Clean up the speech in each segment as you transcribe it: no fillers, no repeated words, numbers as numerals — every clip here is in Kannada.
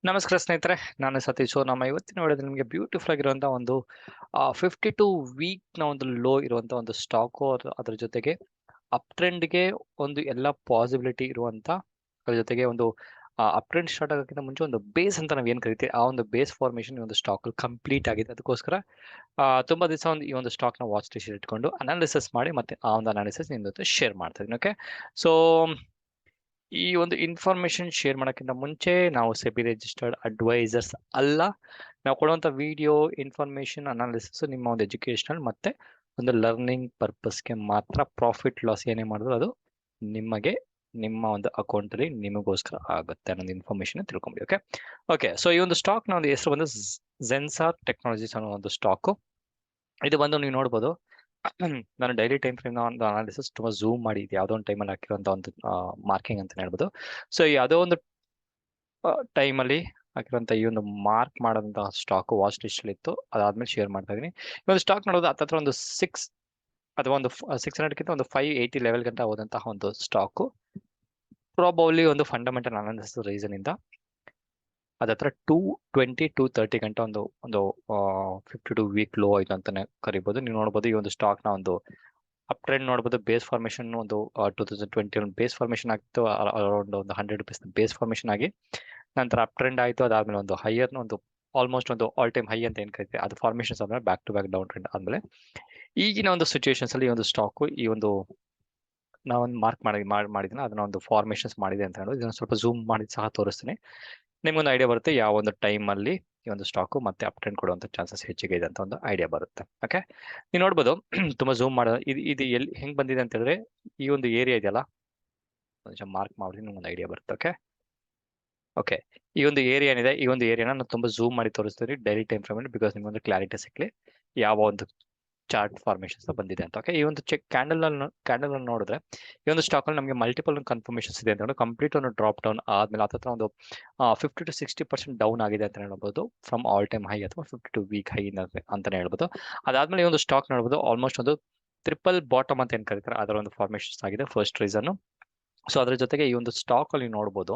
ನಮಸ್ಕಾರ ಸ್ನೇಹಿತರೆ, ನಾನು ಸತೀಶ್. ನಮ್ಮ ಇವತ್ತಿನ ವಿಡಿಯೋದಲ್ಲಿ ನಿಮಗೆ ಬ್ಯೂಟಿಫುಲ್ ಆಗಿರುವಂಥ ಒಂದು 52 ವೀಕ್ನ ಒಂದು ಲೋ ಇರುವಂಥ ಒಂದು ಸ್ಟಾಕು, ಅದ್ರ ಜೊತೆಗೆ ಅಪ್ ಟ್ರೆಂಡ್ಗೆ ಒಂದು ಎಲ್ಲ ಪಾಸಿಬಿಲಿಟಿ ಇರುವಂಥ, ಅದ್ರ ಜೊತೆಗೆ ಒಂದು ಅಪ್ ಟ್ರೆಂಡ್ ಸ್ಟಾರ್ಟ್ ಆಗೋಕ್ಕಿಂತ ಮುಂಚೆ ಒಂದು ಬೇಸ್ ಅಂತ ನಾವು ಏನು ಕರಿತೀವಿ, ಆ ಒಂದು ಬೇಸ್ ಫಾರ್ಮೇಷನ್ ಈ ಒಂದು ಸ್ಟಾಕ್ ಕಂಪ್ಲೀಟ್ ಆಗಿದೆ. ಅದಕ್ಕೋಸ್ಕರ ತುಂಬ ದಿವಸ ಒಂದು ಈ ಒಂದು ಸ್ಟಾಕ್ನ ವಾಚ್ ಲಿಸ್ಟ್ ಇಟ್ಕೊಂಡು ಅನಾಲಿಸಿಸ್ ಮಾಡಿ ಮತ್ತೆ ಆ ಒಂದು ಅನಾಲಿಸಿಸ್ ನಿಮ್ಮ ಜೊತೆ ಶೇರ್ ಮಾಡ್ತಾ ಇದ್ದೀನಿ. ಓಕೆ, ಸೊ ಈ ಒಂದು ಇನ್ಫಾರ್ಮೇಶನ್ ಶೇರ್ ಮಾಡೋಕ್ಕಿಂತ ಮುಂಚೆ ನಾವು ಸೆಬಿ ರಿಜಿಸ್ಟರ್ಡ್ ಅಡ್ವೈಸರ್ಸ್ ಅಲ್ಲ. ನಾವು ಕೊಡುವಂಥ ವಿಡಿಯೋ ಇನ್ಫಾರ್ಮೇಶನ್ ಅನಾಲಿಸಿಸ್ ನಿಮ್ಮ ಒಂದು ಎಜುಕೇಶನಲ್ ಮತ್ತೆ ಒಂದು ಲರ್ನಿಂಗ್ ಪರ್ಪಸ್ಗೆ ಮಾತ್ರ. ಪ್ರಾಫಿಟ್ ಲಾಸ್ ಏನೇ ಮಾಡಿದ್ರು ಅದು ನಿಮಗೆ ನಿಮ್ಮ ಒಂದು ಅಕೌಂಟಲ್ಲಿ ನಿಮಗೋಸ್ಕರ ಆಗುತ್ತೆ ಅನ್ನೋದು ಇನ್ಫಾರ್ಮೇಶನ್ ತಿಳ್ಕೊಂಬಿಡಿ. ಓಕೆ ಓಕೆ ಸೊ ಈ ಒಂದು ಸ್ಟಾಕ್ನ ಒಂದು ಹೆಸರು ಬಂದು ಝೆನ್ಸಾರ್ ಟೆಕ್ನಾಲಜೀಸ್ ಅನ್ನೋ ಒಂದು ಸ್ಟಾಕು. ಇದು ಬಂದು ನೀವು ನೋಡ್ಬೋದು, ನಾನು ಡೈಲಿ ಟೈಮ್ ಫ್ರೇಮ್ ಒಂದು ಅನಾಲಿಸಿಸ್ ತುಂಬಾ ಝೂಮ್ ಮಾಡಿ ಯಾವುದೋ ಒಂದು ಟೈಮಲ್ಲಿ ಹಾಕಿರುವಂತ ಒಂದು ಮಾರ್ಕಿಂಗ್ ಅಂತ ಹೇಳ್ಬೋದು. ಸೊ ಯಾವುದೋ ಒಂದು ಟೈಮಲ್ಲಿ ಹಾಕಿರುವಂತ ಈ ಒಂದು ಮಾರ್ಕ್ ಮಾಡೋಂಥ ಸ್ಟಾಕ್ ವಾಚ್ ಲಿಸ್ಟ್ ಅಲ್ಲಿ ಇತ್ತು. ಅದಾದ್ಮೇಲೆ ಶೇರ್ ಮಾಡ್ತಾ ಇದೀನಿ. ಈ ಒಂದು ಸ್ಟಾಕ್ ನೋಡೋದು ಹತ್ತತ್ರ ಒಂದು 6 ಅಥವಾ ಒಂದು 600ಕ್ಕಿಂತ ಒಂದು 580 ಲೆವೆಲ್ ಗಂಟ ಹೋದಂತಹ ಒಂದು ಸ್ಟಾಕು. ಪ್ರಾಬಬ್ಲಿ ಒಂದು ಫಂಡಮೆಂಟಲ್ ಅನಾಲಿಸಿಸ್ ರೀಸನ್ ಇಂದ ಅದತ್ರ 220-230 ಗಂಟ ಒಂದು ಒಂದು 52 ವೀಕ್ ಲೋ ಆಯ್ತು ಅಂತಾನೆ ಕರಿಬಹುದು. ನೀವು ನೋಡ್ಬೋದು ಈ ಒಂದು ಸ್ಟಾಕ್ ನ ಒಂದು ಅಪ್ ಟ್ರೆಂಡ್ ನೋಡ್ಬೋದು. ಬೇಸ್ ಫಾರ್ಮೇಶನ್ ಒಂದು 2021 ಬೇಸ್ ಫಾರ್ಮೇಶನ್ ಆಗಿತ್ತು, ಅರೌಂಡ್ ಒಂದು 100 ರುಪೀಸ್ ಬೇಸ್ ಫಾರ್ಮೇಶನ್ ಆಗಿ ನಂತರ ಅಪ್ ಟ್ರೆಂಡ್ ಆಯಿತು. ಅದಾದ್ಮೇಲೆ ಒಂದು ಹೈಯರ್ ಒಂದು ಆಲ್ಮೋಸ್ಟ್ ಒಂದು ಆಲ್ ಟೈಮ್ ಹೈ ಅಂತ ಏನ್ ಕರಿತೀವಿ ಅದು ಫಾರ್ಮೇಶನ್ಸ್ ಆದ್ಮೇಲೆ back to back down trend ಆದ್ಮೇಲೆ ಈಗಿನ ಒಂದು ಸಿಚುವೇಶನ್ಸ್ ಅಲ್ಲಿ ಈ ಒಂದು ಸ್ಟಾಕ್ ಈ ಒಂದು ನಾವೊಂದು ಮಾರ್ಕ್ ಮಾಡಿದ್ರೆ ಅದನ್ನ ಒಂದು ಫಾರ್ಮೇಶನ್ಸ್ ಮಾಡಿದೆ ಅಂತ ಹೇಳೋದು. ಇದನ್ನ ಸ್ವಲ್ಪ ಝೂಮ್ ಮಾಡಿ ಸಹ ತೋರಿಸ್ತೀನಿ, ನಿಮ್ಗೊಂದು ಐಡಿಯಾ ಬರುತ್ತೆ ಯಾವ ಒಂದು ಟೈಮ್ ಅಲ್ಲಿ ಈ ಒಂದು ಸ್ಟಾಕ್ ಮತ್ತೆ ಅಪ್ ಟ್ರೆಂಡ್ ಕೊಡುವಂತ ಚಾನ್ಸಸ್ ಹೆಚ್ಚಿಗೆ ಇದೆ ಅಂತ ಒಂದು ಐಡಿಯಾ ಬರುತ್ತೆ. ಓಕೆ, ನೀವು ನೋಡ್ಬೋದು ತುಂಬಾ ಝೂಮ್ ಮಾಡೋ ಇದು ಎಲ್ಲಿ ಹೆಂಗ್ ಬಂದಿದೆ ಅಂತ ಹೇಳಿದ್ರೆ ಈ ಒಂದು ಏರಿಯಾ ಇದೆಯಲ್ಲ, ಮಾರ್ಕ್ ಮಾಡಿ ನಿಮ್ಗೊಂದು ಐಡಿಯಾ ಬರುತ್ತೆ. ಓಕೆ ಓಕೆ ಈ ಒಂದು ಏರಿಯಾ ಏನಿದೆ, ಈ ಒಂದು ಏರಿಯಾನ ನಾನು ತುಂಬಾ ಝೂಮ್ ಮಾಡಿ ತೋರಿಸ್ತೀನಿ ಡೈಲಿ ಟೈಮ್ ಫ್ರೇಮ್ ಅಲ್ಲಿ, ಬಿಕಾಸ್ ನಿಮ್ಗೊಂದು ಕ್ಲಾರಿಟಿ ಸಿಕ್ಲಿ ಯಾವ ಒಂದು ಚಾರ್ಟ್ ಫಾರ್ಮೇಶನ್ಸ್ ಬಂದಿದೆ ಅಂತ. ಓಕೆ, ಈ ಒಂದು ಚೆಕ್ ಕ್ಯಾಂಡಲ್ ಅಲ್ಲಿ ನೋಡಿದ್ರೆ ಈ ಒಂದು ಸ್ಟಾಕ್ ಅಲ್ಲಿ ನಮಗೆ ಮಲ್ಟಿಪಲ್ ಕನ್ಫರ್ಮೇಶನ್ಸ್ ಇದೆ ಅಂತ ಕಂಪ್ಲೀಟ್ ಒಂದು ಡ್ರಾಪ್ ಡೌನ್ ಆದ್ಮೇಲೆ ಹತ್ರ ಒಂದು 50-60% ಡೌನ್ ಆಗಿದೆ ಅಂತ ಹೇಳ್ಬೋದು ಫ್ರಮ್ ಆಲ್ ಟೈಮ್ ಹೈ ಅಥವಾ 52 ವೀಕ್ ಹೈ ಅಂತಾನೆ ಹೇಳ್ಬೋದು. ಅದಾದ್ಮೇಲೆ ಈ ಒಂದು ಸ್ಟಾಕ್ ನೋಡ್ಬೋದು ಆಲ್ಮೋಸ್ಟ್ ಒಂದು ಟ್ರಿಪಲ್ ಬಾಟಮ್ ಅಂತ ಏನ್ ಕರೀತಾರೆ ಅದರ ಒಂದು ಫಾರ್ಮೇಶನ್ಸ್ ಆಗಿದೆ ಫಸ್ಟ್ ರೀಸನ್. ಸೊ ಅದ್ರ ಜೊತೆಗೆ ಈ ಒಂದು ಸ್ಟಾಕ್ ಅಲ್ಲಿ ನೋಡ್ಬೋದು,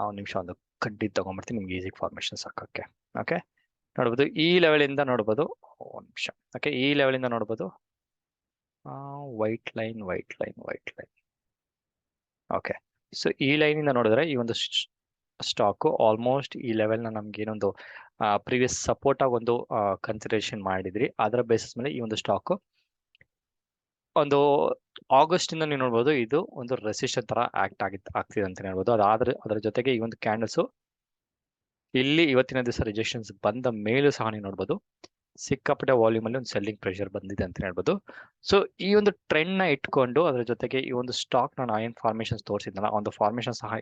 ಒಂದು ನಿಮಿಷ ಒಂದು ಕಡ್ಡಿ ತಗೊಂಡ್ಬಿಡ್ತೀನಿ ನಿಮ್ಗೆ ಈಸಿ ಫಾರ್ಮೇಶನ್ಸ್ ಹಾಕಕ್ಕೆ. ಓಕೆ, ನೋಡ್ಬೋದು ಈ ಲೆವೆಲ್ ಇಂದ ನೋಡ್ಬೋದು, ಒಂದು ನಿಮಿಷ. ಓಕೆ, ಈ ಲೆವೆಲ್ ಇಂದ ನೋಡ್ಬೋದು white line white line white line. Okay, so ಈ ಲೈನ್ ಇಂದ ನೋಡಿದ್ರೆ ಈ ಒಂದು ಸ್ಟಾಕ್ ಆಲ್ಮೋಸ್ಟ್ ಈ ಲೆವೆಲ್ ನ ನಮ್ಗೆ ಏನೊಂದು ಪ್ರೀವಿಯಸ್ ಸಪೋರ್ಟ್ ಆಗಿ ಒಂದು ಕನ್ಸಿಡರೇಷನ್ ಮಾಡಿದ್ರಿ. ಅದರ ಬೇಸಿಸ್ ಮೇಲೆ ಈ ಒಂದು ಸ್ಟಾಕ್ ಒಂದು ಆಗಸ್ಟ್ ಇಂದ ನೀವು ನೋಡ್ಬೋದು ಇದು ಒಂದು ರೆಸಿಸ್ಟೆನ್ಸ್ ತರ ಆಗ್ತಿದೆ ಅಂತ ಹೇಳ್ಬೋದು. ಅದಾದ್ರೆ ಅದರ ಜೊತೆಗೆ ಈ ಒಂದು ಕ್ಯಾಂಡಲ್ಸ್ ಇಲ್ಲಿ ಇವತ್ತಿನ ದಿವಸ ರಿಜೆಕ್ಷನ್ಸ್ ಬಂದ ಮೇಲೂ ಸಹ ನೀವು ನೋಡ್ಬೋದು ಸಿಕ್ಕಾಪಟ್ಟೆ ವಾಲ್ಯೂಮ್ ಅಲ್ಲಿ ಒಂದು ಸೆಲ್ಲಿಂಗ್ ಪ್ರೆಷರ್ ಬಂದಿದೆ ಅಂತ ಹೇಳ್ಬೋದು. ಸೊ ಈ ಒಂದು ಟ್ರೆಂಡ್ ನ ಇಟ್ಕೊಂಡು ಅದ್ರ ಜೊತೆಗೆ ಈ ಒಂದು ಸ್ಟಾಕ್ ನಾನು ಏನ್ ಫಾರ್ಮೇಶನ್ಸ್ ತೋರಿಸಿದ್ನಲ್ಲ ಒಂದು ಫಾರ್ಮೇಶನ್ ಸಹ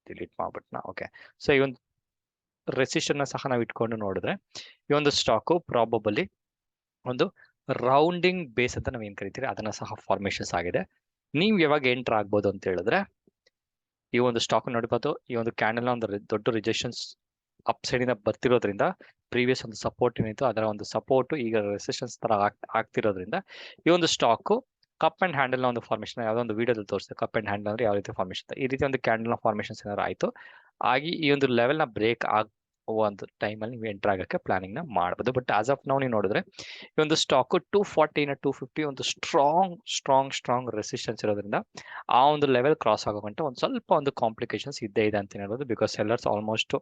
ಡಿಲೀಟ್ ಮಾಡ್ಬಿಟ್ನ. ಓಕೆ, ಸೊ ಈ ಒಂದು ರೆಸಿಸ್ಟೆನ್ಸ್ ನ ಸಹ ನಾವು ಇಟ್ಕೊಂಡು ನೋಡಿದ್ರೆ ಈ ಒಂದು ಸ್ಟಾಕ್ ಪ್ರಾಬಬಲಿ ಒಂದು ರೌಂಡಿಂಗ್ ಬೇಸ್ ಅಂತ ನಾವ್ ಏನ್ ಕರಿತೀವಿ ಅದನ್ನ ಸಹ ಫಾರ್ಮೇಶನ್ಸ್ ಆಗಿದೆ. ನೀವು ಯಾವಾಗ ಎಂಟರ್ ಆಗ್ಬೋದು ಅಂತ ಹೇಳಿದ್ರೆ ಈ ಒಂದು ಸ್ಟಾಕ್ ನೋಡ್ಬೋದು, ಈ ಒಂದು ಕ್ಯಾಂಡಲ್ ನ ಒಂದು ದೊಡ್ಡ ರಿಜೆಕ್ಷನ್ಸ್ ಅಪ್ ಸೈಡ್ ಇಂದ ಬರ್ತಿರೋದ್ರಿಂದ ಪ್ರೀವಿಯಸ್ ಒಂದು ಸಪೋರ್ಟ್ ಏನಿತ್ತು ಅದರ ಒಂದು ಸಪೋರ್ಟ್ ಈಗ ರೆಸಿಸ್ಟೆನ್ಸ್ ತರ ಆಗ್ತಿರೋದ್ರಿಂದ ಈ ಒಂದು ಸ್ಟಾಕ್ ಕಪ್ ಅಂಡ್ ಹ್ಯಾಂಡಲ್ ನ ಒಂದು ಫಾರ್ಮೇಶನ್ ಯಾವ್ದೋ ಒಂದು ವಿಡಿಯೋದಲ್ಲಿ ತೋರಿಸ್ತದೆ. ಕಪ್ ಅಂಡ್ ಹ್ಯಾಂಡಲ್ ಅಂದ್ರೆ ಯಾವ ರೀತಿ ಫಾರ್ಮೇಶನ್, ಈ ರೀತಿ ಒಂದು ಕ್ಯಾಂಡಲ್ ನ ಫಾರ್ಮೇಶನ್ಸ್ ಏನಾದ್ರು ಆಯ್ತು ಆಗಿ ಈ ಒಂದು ಲೆವೆಲ್ ನ ಬ್ರೇಕ್ ಒಂದು ಟೈಮ್ ಅಲ್ಲಿ ನೀವು ಎಂಟರ್ ಆಗಕ್ಕೆ ಪ್ಲಾನಿಂಗ್ ನ ಮಾಡಬಹುದು. ಬಟ್ ಆಸ್ ಆಫ್ ನಾವು ನೀವು ನೋಡಿದ್ರೆ ಈ ಒಂದು ಸ್ಟಾಕ್ 240-250 ಒಂದು ಸ್ಟ್ರಾಂಗ್ ರೆಸಿಸ್ಟೆನ್ಸ್ ಇರೋದ್ರಿಂದ ಆ ಒಂದು ಲೆವೆಲ್ ಕ್ರಾಸ್ ಆಗೋಗಂಟ ಒಂದು ಸ್ವಲ್ಪ ಒಂದು ಕಾಂಪ್ಲಿಕೇಶನ್ಸ್ ಇದ್ದೇ ಇದೆ ಅಂತ ಹೇಳ್ಬೋದು. ಬಿಕಾಸ್ ಸೆಲ್ಲರ್ಸ್ ಆಲ್ಮೋಸ್ಟ್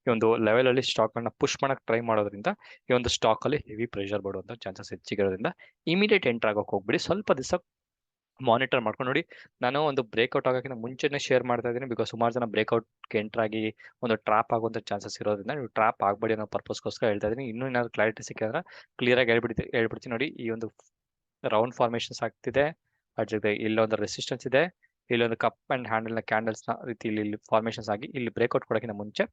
ಈ ಒಂದು ಲೆವೆಲ್ ಅಲ್ಲಿ ಸ್ಟಾಕ್ ಅನ್ನ ಪುಷ್ ಮಾಡಕ್ ಟ್ರೈ ಮಾಡೋದ್ರಿಂದ ಈ ಒಂದು ಸ್ಟಾಕ್ ಅಲ್ಲಿ ಹೆವಿ ಪ್ರೆಷರ್ ಬರುವಂತ ಚಾನ್ಸಸ್ ಹೆಚ್ಚಿರೋದ್ರಿಂದ ಇಮಿಡಿಯೇಟ್ ಎಂಟರ್ ಆಗೋಕೆ ಹೋಗ್ಬಿಡಿ. ಸ್ವಲ್ಪ ದಿವಸ ಮಾನಿಟರ್ ಮಾಡ್ಕೊಂಡು ನೋಡಿ. ನಾನು ಒಂದು ಬ್ರೇಕ್ಔಟ್ ಆಗೋಕ್ಕಿಂತ ಮುಂಚೆನೆ ಶೇರ್ ಮಾಡ್ತಾ ಇದ್ದೀನಿ, ಬಿಕಾಸ್ ಸುಮಾರು ಜನ ಬ್ರೇಕ್ಔಟ್ಗೆ ಎಂಟರ್ ಆಗಿ ಒಂದು ಟ್ರಾಪ್ ಆಗುವಂತ ಚಾನ್ಸಸ್ ಇರೋದ್ರಿಂದ ನೀವು ಟ್ರಾಪ್ ಆಗಬೇಡಿ ಅನ್ನೋ ಪರ್ಪಸ್ಗೋಸ್ಕರ ಹೇಳ್ತಾ ಇದ್ದೀನಿ. ಇನ್ನೂ ಏನಾದ್ರು ಕ್ಲಾರಿಟಿ ಸಿಕ್ಕಿದ್ರೆ ಕ್ಲಿಯರ್ ಆಗಿ ಹೇಳ್ಬಿಡ್ತೀನಿ ನೋಡಿ. ಈ ಒಂದು ರೌಂಡ್ ಫಾರ್ಮೇಶನ್ಸ್ ಆಗ್ತಿದೆ, ಅದ್ರ ಜೊತೆ ಇಲ್ಲೊಂದು ರೆಸಿಸ್ಟೆನ್ಸ್ ಇದೆ, ಇಲ್ಲೊಂದು ಕಪ್ ಅಂಡ್ ಹ್ಯಾಂಡಲ್ ನ ಕ್ಯಾಂಡಲ್ಸ್ ನ ರೀತಿ ಇಲ್ಲಿ ಫಾರ್ಮೇಶನ್ಸ್ ಆಗಿ ಇಲ್ಲಿ ಬ್ರೇಕ್ಔಟ್ ಕೊಡೋಕ್ಕಿಂತ ಮುಂಚೆ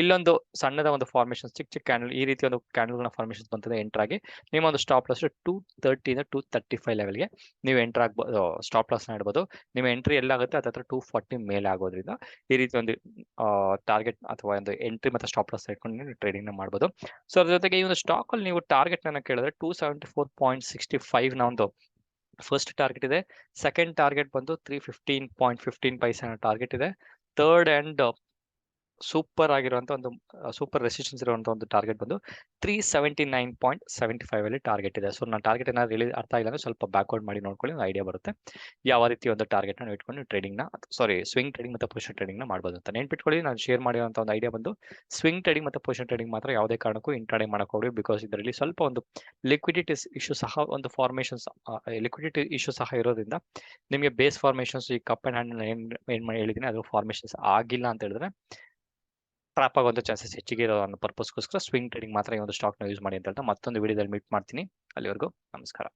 ಇಲ್ಲೊಂದು ಸಣ್ಣದ ಒಂದು ಫಾರ್ಮೇಶನ್ ಚಿಕ್ಕ ಕ್ಯಾಂಡಲ್ ಈ ರೀತಿ ಒಂದು ಕ್ಯಾಂಡಲ್ ನ ಫಾರ್ಮೇಶನ್ಸ್ ಬಂತದೆ ಎಂಟರ್ ಆಗಿ ನಿಮ್ಮ ಒಂದು ಸ್ಟಾಪ್ ಲಾಸ್ 230-235 ಲೆವೆಲ್ಗೆ ನೀವು ಎಂಟರ್ ಆಗ್ಬೋದು. ಸ್ಟಾಪ್ ಲಾಸ್ ನ ಇಡ್ಬೋದು. ನಿಮ್ಮ ಎಂಟ್ರಿ ಎಲ್ಲಾಗುತ್ತೆ ಅದತ್ರ 240 ಮೇಲೆ ಆಗೋದ್ರಿಂದ ಈ ರೀತಿ ಒಂದು ಟಾರ್ಗೆಟ್ ಅಥವಾ ಒಂದು ಎಂಟ್ರಿ ಮತ್ತೆ ಸ್ಟಾಪ್ ಲಾಸ್ ಇಟ್ಕೊಂಡು ನೀವು ಟ್ರೇಡಿಂಗ್ ನ ಮಾಡ್ಬೋದು. ಸೊ ಅದ್ರ ಜೊತೆಗೆ ಈ ಒಂದು ಸ್ಟಾಕ್ ಅಲ್ಲಿ ನೀವು ಟಾರ್ಗೆಟ್ ನನ್ನ ಕೇಳಿದ್ರೆ 274.65 ನ ಒಂದು ಫಸ್ಟ್ ಟಾರ್ಗೆಟ್ ಇದೆ. ಸೆಕೆಂಡ್ ಟಾರ್ಗೆಟ್ ಬಂದು 315.15 ಪೈಸೆ ಟಾರ್ಗೆಟ್ ಇದೆ. ಥರ್ಡ್ ಅಂಡ್ ಸೂಪರ್ ಆಗಿರುವಂತ ಒಂದು ಸೂಪರ್ ರೆಸಿಸ್ಟೆನ್ಸ್ ಇರುವಂತ ಒಂದು ಟಾರ್ಗೆಟ್ ಬಂದು 379.75 ಅಲ್ಲಿ ಟಾರ್ಗೆಟ್ ಇದೆ. ಸೊ ನಾನು ಟಾರ್ಗೆಟ್ ಏನಾದ್ರು ಹೇಳಿ ಅರ್ಥ ಆಗಿಲ್ಲ ಅಂದ್ರೆ ಸ್ವಲ್ಪ ಬ್ಯಾಕ್ವರ್ಡ್ ಮಾಡಿ ನೋಡ್ಕೊಳ್ಳಿ, ಒಂದು ಐಡಿಯಾ ಬರುತ್ತೆ ಯಾವ ರೀತಿ ಒಂದು ಟಾರ್ಗೆಟ್ ನ ಇಟ್ಕೊಂಡು ಟ್ರೇಡಿಂಗ್ ನ ಸ್ವಿಂಗ್ ಟ್ರೇಡಿಂಗ್ ಮತ್ತು ಪೊಸಿಷನ್ ಟ್ರೇಡಿಂಗ್ ನ ಮಾಡ್ಬೋದು ಅಂತ. ನೆನ್ಪಿಟ್ಕೊಳ್ಳಿ, ನಾನು ಶೇರ್ ಮಾಡಿರುವಂತ ಒಂದು ಐಡಿಯಾ ಬಂದು ಸ್ವಿಂಗ್ ಟ್ರೇಡಿಂಗ್ ಮತ್ತು ಪೊಸಿಷನ್ ಟ್ರೇಡಿಂಗ್ ಮಾತ್ರ ಯಾವುದೇ ಕಾರಣಕ್ಕೂ ಇಂಟ್ರಾಡೇ ಮಾಡಕ್ ಹೋಗಿ, ಬಿಕಾಸ್ ಇದರಲ್ಲಿ ಸ್ವಲ್ಪ ಒಂದು ಲಿಕ್ವಿಡಿಟಿ ಇಶ್ಯೂ ಸಹ ಒಂದು ಫಾರ್ಮೇಶನ್ಸ್ ಲಿಕ್ವಿಡಿಟಿ ಇಶ್ಯೂ ಸಹ ಇರೋದ್ರಿಂದ ನಿಮಗೆ ಬೇಸ್ ಫಾರ್ಮೇಶನ್ಸ್ ಈ ಕಪ್ ಅಂಡ್ ಹ್ಯಾಂಡ್ ಏನ್ ಮಾಡಿ ಹೇಳಿದೀನಿ ಅದು ಫಾರ್ಮೇಶನ್ಸ್ ಆಗಿಲ್ಲ ಅಂತ ಹೇಳಿದ್ರೆ ಟ್ರಾಪ್ ಆಗುವಂತ ಚಾನ್ಸಸ್ ಹೆಚ್ಚಿಗೆ ಇರೋ ಅನ್ನೋ ಪರ್ಪಸ್ಗೋಸ್ಕರ ಸ್ವಿಂಗ್ ಟ್ರೇಡಿಂಗ್ ಮಾತ್ರ ಈ ಒಂದು ಸ್ಟಾಕ್ ನ ಯೂಸ್ ಮಾಡಿ ಅಂತ ಹೇಳ್ತಾ ಮತ್ತೊಂದು ವಿಡಿಯೋದಲ್ಲಿ ಮೀಟ್ ಮಾಡ್ತೀನಿ. ಅಲ್ಲಿವರೆಗೂ ನಮಸ್ಕಾರ.